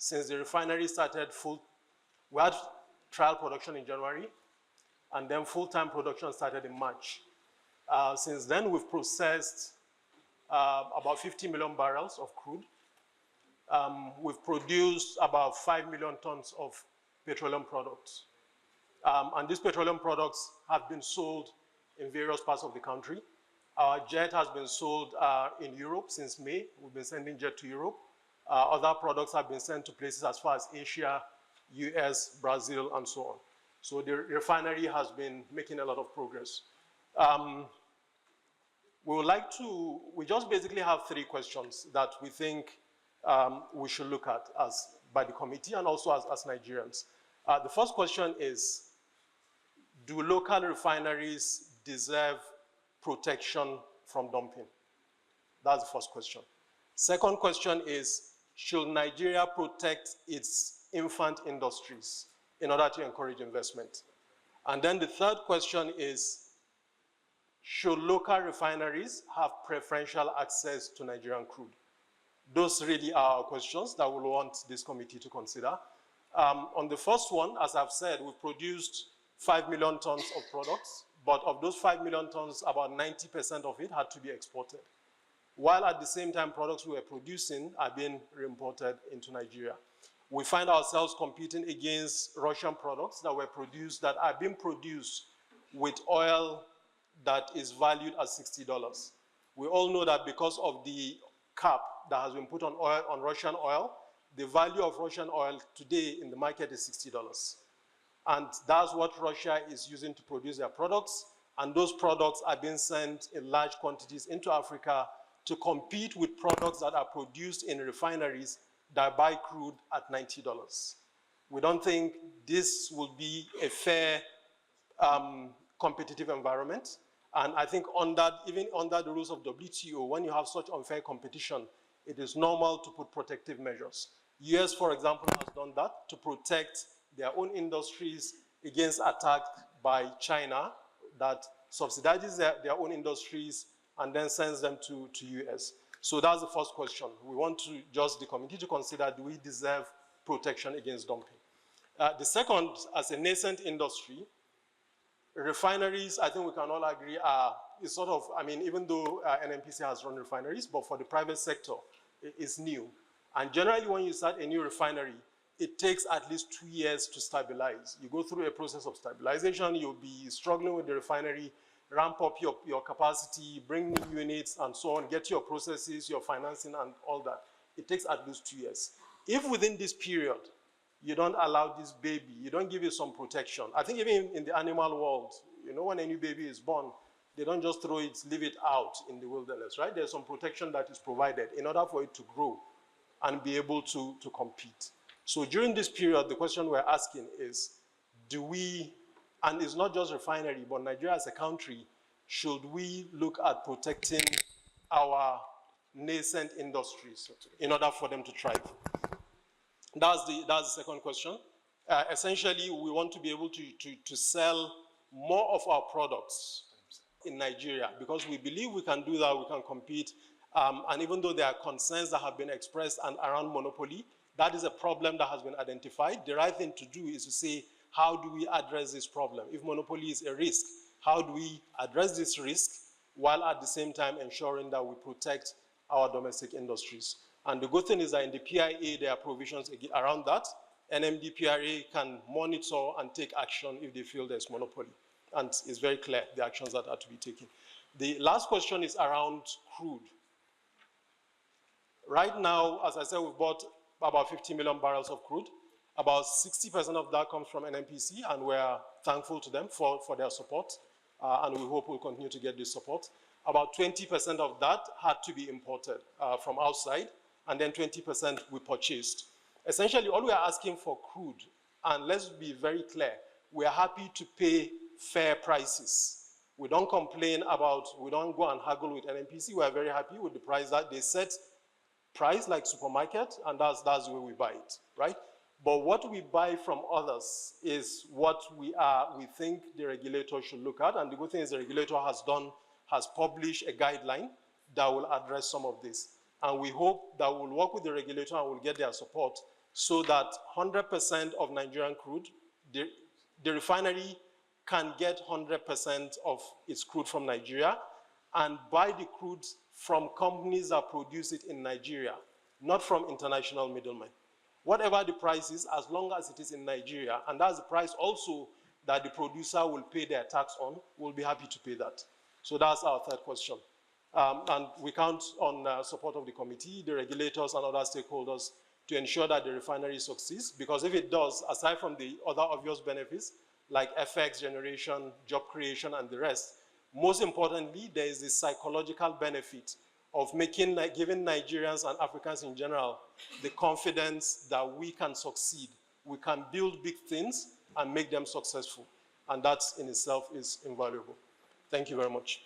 since the refinery started we had trial production in January, and then full-time production started in March. Since then, we've processed about 50 million barrels of crude. We've produced about 5 million tons of petroleum products. And these petroleum products have been sold in various parts of the country. Our jet has been sold in Europe since May. We've been sending jet to Europe. Other products have been sent to places as far as Asia, US, Brazil, and so on. So the refinery has been making a lot of progress. We just basically have 3 questions that we think we should look at by the committee and also as Nigerians. The first question is, do local refineries deserve protection from dumping? That's the first question. Second question is, should Nigeria protect its infant industries in order to encourage investment? And then the third question is, should local refineries have preferential access to Nigerian crude? Those really are our questions that we'll want this committee to consider. On the first one, as I've said, we've produced 5 million tons of products, but of those 5 million tons, about 90% of it had to be exported. While at the same time, products we were producing are being reimported into Nigeria. We find ourselves competing against Russian products that are being produced with oil that is valued at $60. We all know that because of the cap that has been put on Russian oil, the value of Russian oil today in the market is $60. And that's what Russia is using to produce their products. And those products are being sent in large quantities into Africa to compete with products that are produced in refineries that buy crude at $90. We don't think this will be a fair competitive environment. And I think even under the rules of WTO, when you have such unfair competition, it is normal to put protective measures. US, for example, has done that to protect their own industries against attack by China that subsidizes their own industries and then sends them to US. So that's the first question. We want the committee to consider, do we deserve protection against dumping? The second, as a nascent industry, refineries, I think we can all agree, is sort of, even though NNPC has run refineries, but for the private sector, it's new. And generally, when you start a new refinery, it takes at least 2 years to stabilize. You go through a process of stabilization, you'll be struggling with the refinery, ramp up your capacity, bring new units, and so on, get your processes, your financing, and all that. It takes at least 2 years. If within this period, you don't allow this baby, you don't give it some protection. I think even in the animal world, when a new baby is born, they don't just throw it, leave it out in the wilderness, right? There's some protection that is provided in order for it to grow and be able to compete. So during this period, the question we're asking is, and it's not just refinery, but Nigeria as a country, should we look at protecting our nascent industries in order for them to thrive? That's the second question. Essentially, we want to be able to sell more of our products in Nigeria because we believe we can do that, we can compete. And even though there are concerns that have been expressed around monopoly, that is a problem that has been identified. The right thing to do is to say, how do we address this problem? If monopoly is a risk, how do we address this risk while at the same time ensuring that we protect our domestic industries? And the good thing is that in the PIA, there are provisions around that. NMD PRA can monitor and take action if they feel there's monopoly. And it's very clear the actions that are to be taken. The last question is around crude. Right now, as I said, we've bought about 50 million barrels of crude. About 60% of that comes from NNPC, and we're thankful to them for their support. And we hope we'll continue to get this support. About 20% of that had to be imported from outside, and then 20% we purchased. Essentially, all we are asking for crude, and let's be very clear, we are happy to pay fair prices. We don't complain about, we don't go and haggle with NNPC. We are very happy with the price that they set price like supermarket, and that's the way we buy it, right? But what we buy from others is what we think the regulator should look at, and the good thing is the regulator has published a guideline that will address some of this. And we hope that we'll work with the regulator and we'll get their support so that 100% of Nigerian crude, the refinery can get 100% of its crude from Nigeria and buy the crude from companies that produce it in Nigeria, not from international middlemen. Whatever the price is, as long as it is in Nigeria, and that's the price also that the producer will pay their tax on, we'll be happy to pay that. So that's our third question. And we count on support of the committee, the regulators, and other stakeholders to ensure that the refinery succeeds, because if it does, aside from the other obvious benefits, like FX generation, job creation, and the rest, most importantly, there is this psychological benefit of giving Nigerians and Africans in general the confidence that we can succeed. We can build big things and make them successful. And that in itself is invaluable. Thank you very much.